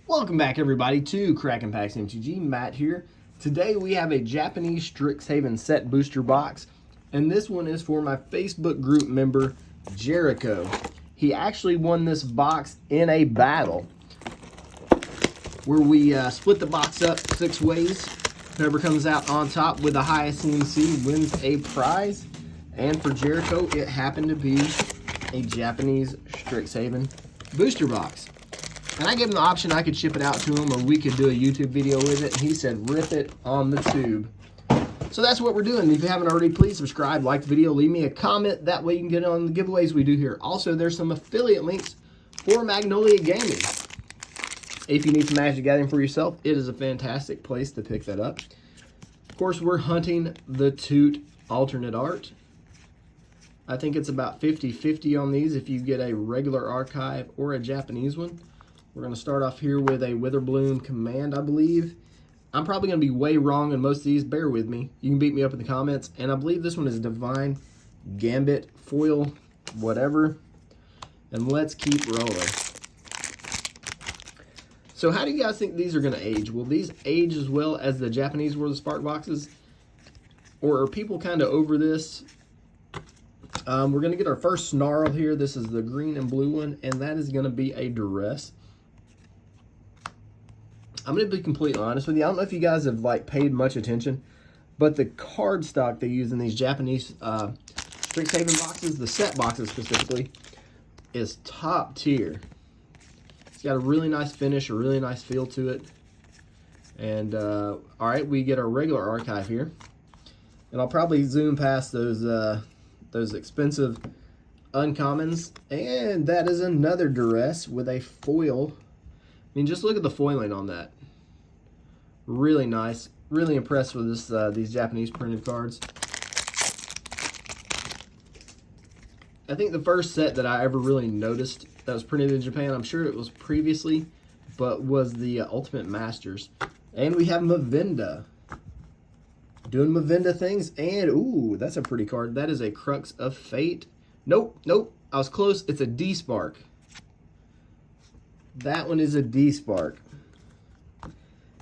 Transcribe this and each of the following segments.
Welcome back everybody to Crackin' Packs MTG. Matt here. Today we have a Japanese Strixhaven set booster box, and this one is for my Facebook group member Jericho. He actually won this box in a battle where we split the box up 6 ways. Whoever comes out on top with the highest CMC wins a prize, and for Jericho it happened to be a Japanese Strixhaven booster box. And I gave him the option I could ship it out to him or we could do a YouTube video with it. And he said, rip it on the tube. So that's what we're doing. If you haven't already, please subscribe, like the video, leave me a comment. That way you can get on the giveaways we do here. Also, there's some affiliate links for Magnolia Gaming. If you need some Magic Gathering for yourself, it is a fantastic place to pick that up. Of course, we're hunting the Toot alternate art. I think it's about 50-50 on these if you get a regular archive or a Japanese one. We're going to start off here with a Witherbloom Command, I believe. I'm probably going to be way wrong on most of these. Bear with me. You can beat me up in the comments. And I believe this one is Divine Gambit, foil, whatever. And let's keep rolling. So how do you guys think these are going to age? Will these age as well as the Japanese World of Spark boxes? Or are people kind of over this? We're going to get our first Snarl here. This is the green and blue one. And that is going to be a Duress. I'm going to be completely honest with you. I don't know if you guys have paid much attention, but the card stock they use in these Japanese Strixhaven boxes, the set boxes specifically, is top tier. It's got a really nice finish, a really nice feel to it. And all right, we get our regular archive here, and I'll probably zoom past those expensive uncommons, and that is another Duress with a foil. I mean, just look at the foiling on that. Really nice. Really impressed with this these Japanese printed cards. I think the first set that I ever really noticed that was printed in Japan, I'm sure it was previously, but was the Ultimate Masters. And we have Mavinda. Doing Mavinda things. And, ooh, that's a pretty card. That is a Crux of Fate. Nope, nope. I was close. It's a D-Spark. That one is a D-Spark.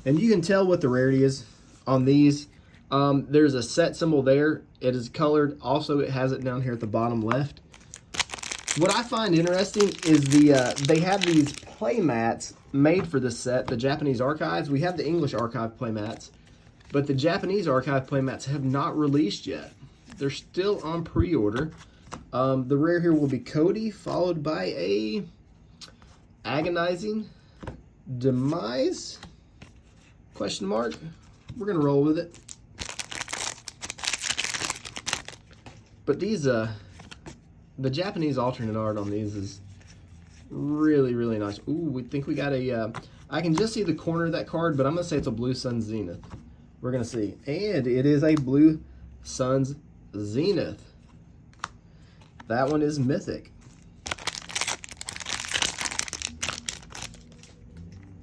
And you can tell what the rarity is on these. There's a set symbol there. It is colored. Also, it has it down here at the bottom left. What I find interesting is they have these play mats made for this set, the Japanese archives. We have the English archive play mats, but the Japanese archive play mats have not released yet. They're still on pre-order. The rare here will be Cody, followed by a Agonizing Demise? Question mark. We're gonna roll with it. But these, the Japanese alternate art on these is really, really nice. Ooh, we think we got a. I can just see the corner of that card, but I'm gonna say it's a Blue Sun Zenith. We're gonna see, and it is a Blue Suns Zenith. That one is mythic.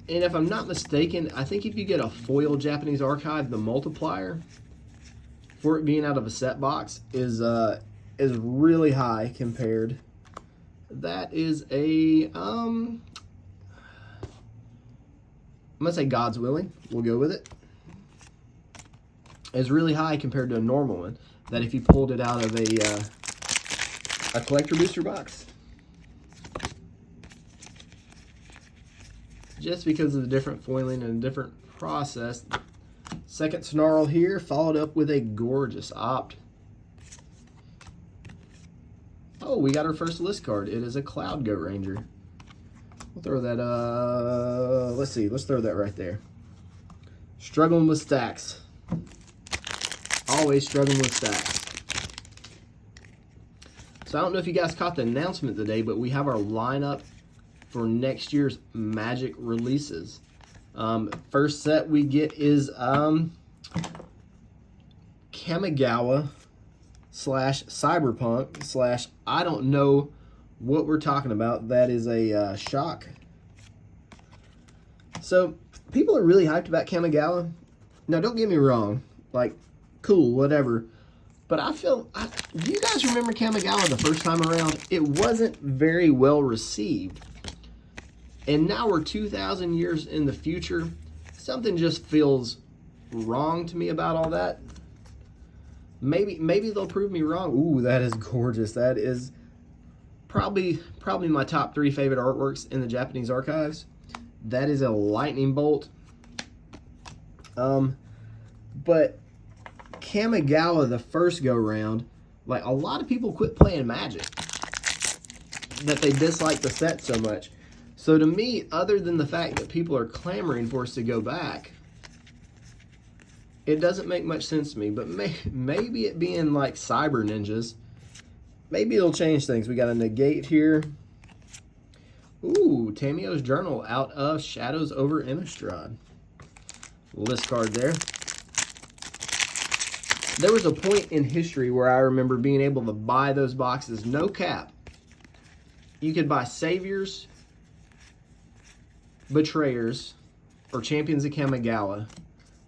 And if I'm not mistaken, I think if you get a foil Japanese archive, the multiplier for it being out of a set box is really high compared. That is a I'm gonna say God's Willing. We'll go with it. It's really high compared to a normal one. That if you pulled it out of a collector booster box. Just because of the different foiling and different process. Second Snarl here, followed up with a gorgeous Opt. Oh, we got our first list card. It is a Cloud Goat Ranger. We'll throw that, let's see, let's throw that right there. Struggling with stacks. Always struggling with stacks. So I don't know if you guys caught the announcement today, but we have our lineup for next year's Magic releases. First set we get is Kamigawa / Cyberpunk / I don't know what we're talking about. That is a shock. So people are really hyped about Kamigawa. Now don't get me wrong, cool, whatever. But I feel, do you guys remember Kamigawa the first time around? It wasn't very well received. And now we're 2,000 years in the future. Something just feels wrong to me about all that. Maybe they'll prove me wrong. Ooh, that is gorgeous. That is probably my top 3 favorite artworks in the Japanese archives. That is a lightning bolt. But Kamigawa, the first go round, like, a lot of people quit playing Magic that they dislike the set so much. So to me, other than the fact that people are clamoring for us to go back, it doesn't make much sense to me. But maybe it being like Cyber Ninjas, maybe it'll change things. We got a negate here. Ooh, Tamio's Journal out of Shadows over Innistrad. List card there. There was a point in history where I remember being able to buy those boxes, no cap. You could buy Saviors, Betrayers, or Champions of Kamigawa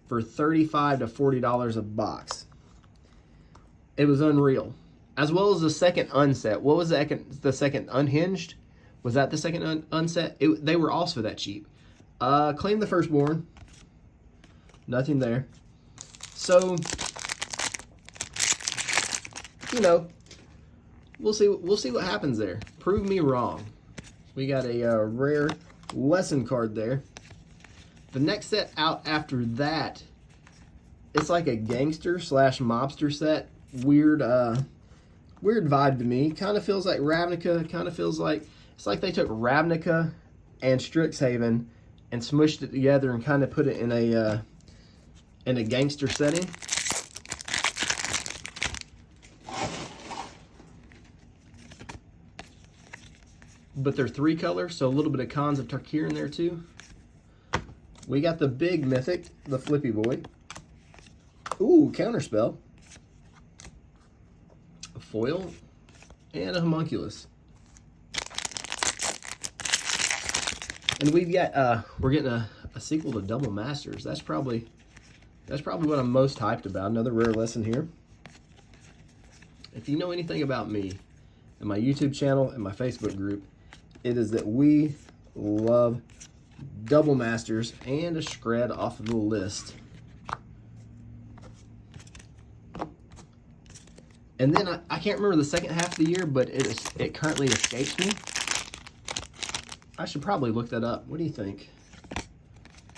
for $35 to $40 a box. It was unreal. As well as the second unset. What was the second Unhinged? Was that the second unset? They were also that cheap. Claim the Firstborn. Nothing there. So, you know, we'll see what happens there. Prove me wrong. We got a rare lesson card there. The next set out after that, it's like a gangster / mobster set. Weird vibe to me. Kind of feels like Ravnica. Kind of feels like it's like they took Ravnica and Strixhaven and smushed it together and kind of put it in a gangster setting. But they're 3 color, so a little bit of Khans of Tarkir in there too. We got the big mythic, the Flippy Boy. Ooh, Counterspell. A foil and a homunculus. And we've got we're getting a sequel to Double Masters. That's probably what I'm most hyped about. Another rare lesson here. If you know anything about me and my YouTube channel and my Facebook group, it is that we love Double Masters and a shred off of the list. And then I can't remember the second half of the year, but it currently escapes me. I should probably look that up. What do you think?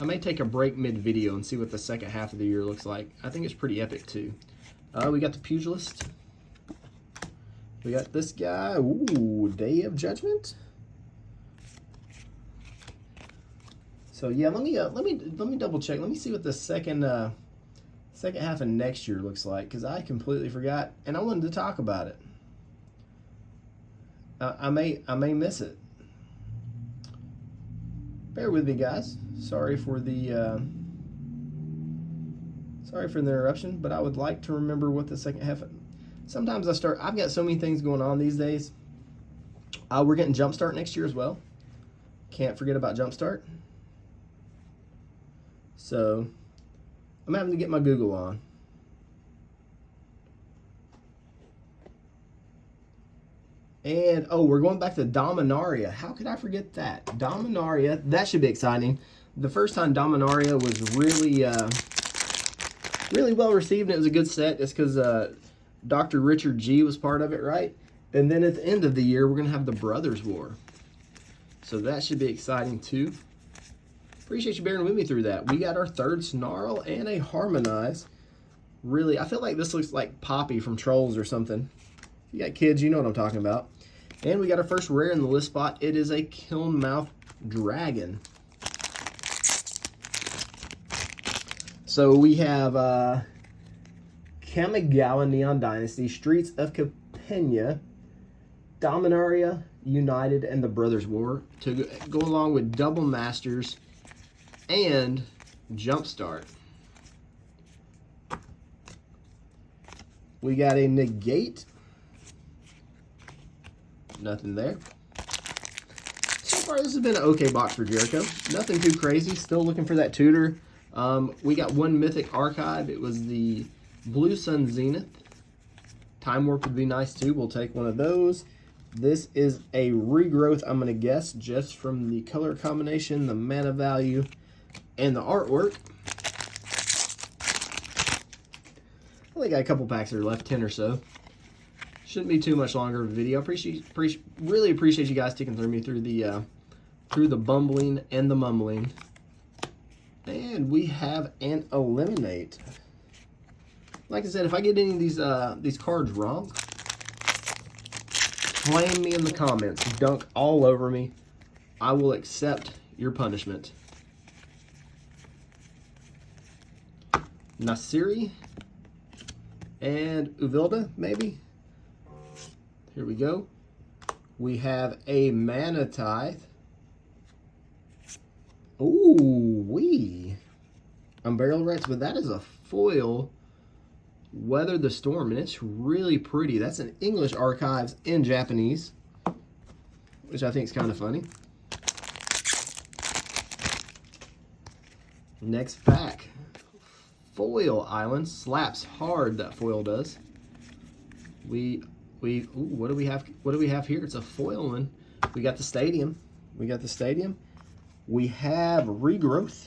I may take a break mid-video and see what the second half of the year looks like. I think it's pretty epic too. We got the Pugilist. We got this guy. Ooh, Day of Judgment. So yeah, let me double check. Let me see what the second half of next year looks like, because I completely forgot and I wanted to talk about it. I may miss it. Bear with me, guys. Sorry for the interruption, but I would like to remember what the second half. Sometimes I've got so many things going on these days. We're getting Jumpstart next year as well. Can't forget about Jumpstart. So I'm having to get my Google on. And, oh, we're going back to Dominaria. How could I forget that? Dominaria, that should be exciting. The first time Dominaria was really well received, and it was a good set. It's because Dr. Richard G was part of it, right? And then at the end of the year, we're going to have the Brothers War. So that should be exciting, too. Appreciate you bearing with me through that. We got our third Snarl and a Harmonize. Really, I feel like this looks like Poppy from Trolls or something. If you got kids, you know what I'm talking about. And we got our first rare in the list spot. It is a Kilnmouth Dragon. So we have Kamigawa Neon Dynasty, Streets of Capenia, Dominaria United, and the Brothers War to go along with Double Masters and Jumpstart. We got a Negate. Nothing there. So far, this has been an okay box for Jericho. Nothing too crazy. Still looking for that tutor. We got one Mythic Archive. It was the Blue Sun Zenith. Time Warp would be nice too. We'll take one of those. This is a regrowth, I'm going to guess, just from the color combination, the mana value, and the artwork. I only got a couple packs that are left, 10 or so. Shouldn't be too much longer of a video. Really appreciate you guys sticking through me through the bumbling and the mumbling. And we have an eliminate. Like I said, if I get any of these cards wrong, flame me in the comments. Dunk all over me. I will accept your punishment. Nasiri and Uvilda, maybe. Here we go. We have a Mana Tithe. Ooh, Unburial Rights, but that is a foil Weather the Storm, and it's really pretty. That's an English Archives in Japanese, which I think is kind of funny. Next pack. Foil Island. Slaps hard, that foil does. Ooh, what do we have here? It's a foil one. We got the stadium. We have Regrowth.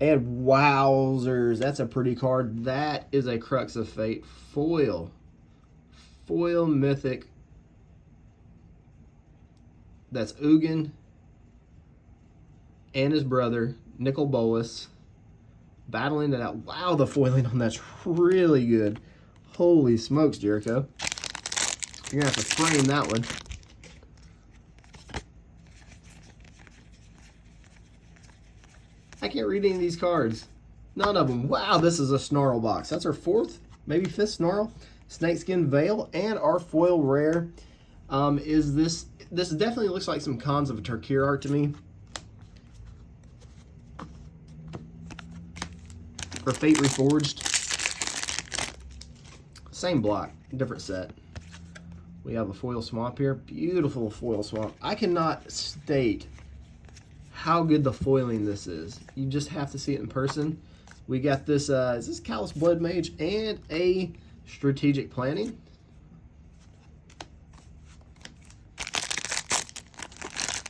And wowzers, that's a pretty card. That is a Crux of Fate foil. Foil mythic. That's Ugin and his brother, Nicol Bolas, battling it out. Wow, the foiling on that's really good. Holy smokes, Jericho. You're going to have to frame that one. I can't read any of these cards. None of them. Wow, this is a Snarl box. That's our fourth, maybe fifth Snarl. Snakeskin Veil, and our foil rare is this. This definitely looks like some Cons of a Tarkir art to me. For Fate Reforged. Same block, different set. We have a foil swamp here. Beautiful foil swamp. I cannot state how good the foiling this is. You just have to see it in person. We got this, is this Callous Blood Mage and a Strategic Planning.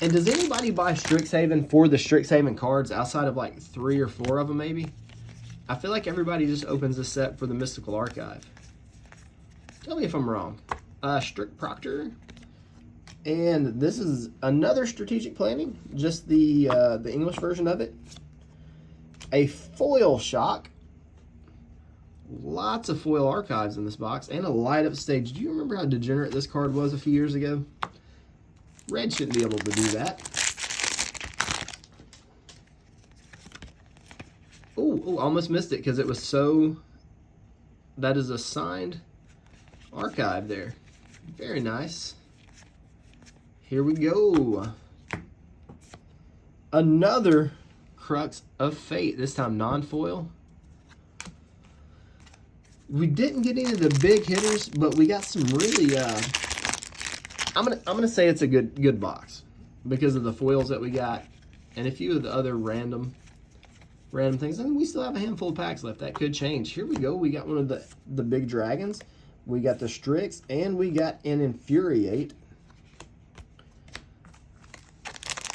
And does anybody buy Strixhaven for the Strixhaven cards outside of like 3 or 4 of them maybe? I feel like everybody just opens this set for the Mystical Archive. Tell me if I'm wrong. Strict Proctor. And this is another Strategic Planning, just the English version of it. A Foil Shock. Lots of foil archives in this box, and a Light Up Stage. Do you remember how degenerate this card was a few years ago? Red shouldn't be able to do that. Oh, almost missed it because it was so... That is a signed archive there. Very nice. Here we go. Another Crux of Fate, this time non-foil. We didn't get any of the big hitters, but we got some really I'm gonna say it's a good box because of the foils that we got and a few of the other random things. And we still have a handful of packs left. That could change. Here we go. We got one of the big dragons. We got the Strix, and we got an Infuriate.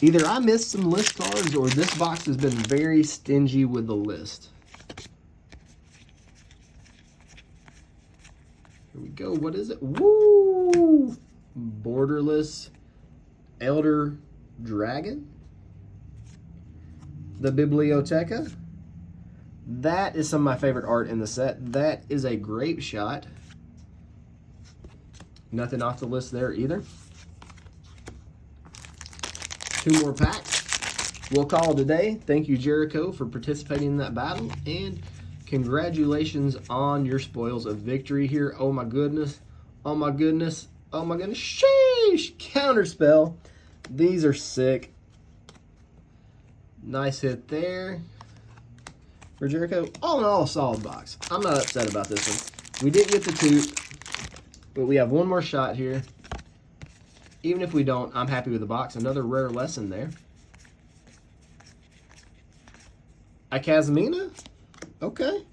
Either I missed some list cards or this box has been very stingy with the list. Here we go. What is it? Woo! Borderless Elder Dragon. The Biblioteca. That is some of my favorite art in the set. That is a Grape Shot. Nothing off the list there either. 2 more packs. We'll call it a day. Thank you, Jericho, for participating in that battle. And congratulations on your spoils of victory here. Oh my goodness. Oh my goodness. Oh my goodness. Sheesh. Counterspell. These are sick. Nice hit there for Jericho. All in all, a solid box. I'm not upset about this one. We didn't get the toot, but we have one more shot here. Even if we don't, I'm happy with the box. Another rare lesson there. A Casmina? Okay.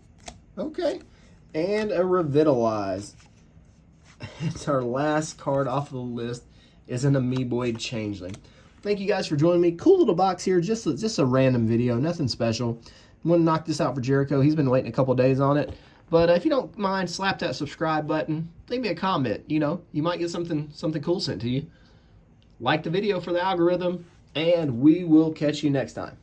Okay. And a Revitalize. It's our last card off of the list. Is an Amoeboid Changeling. Thank you guys for joining me. Cool little box here, just a random video, nothing special. I'm going to knock this out for Jericho. He's been waiting a couple days on it. But if you don't mind, slap that subscribe button. Leave me a comment. You know, you might get something cool sent to you. Like the video for the algorithm, and we will catch you next time.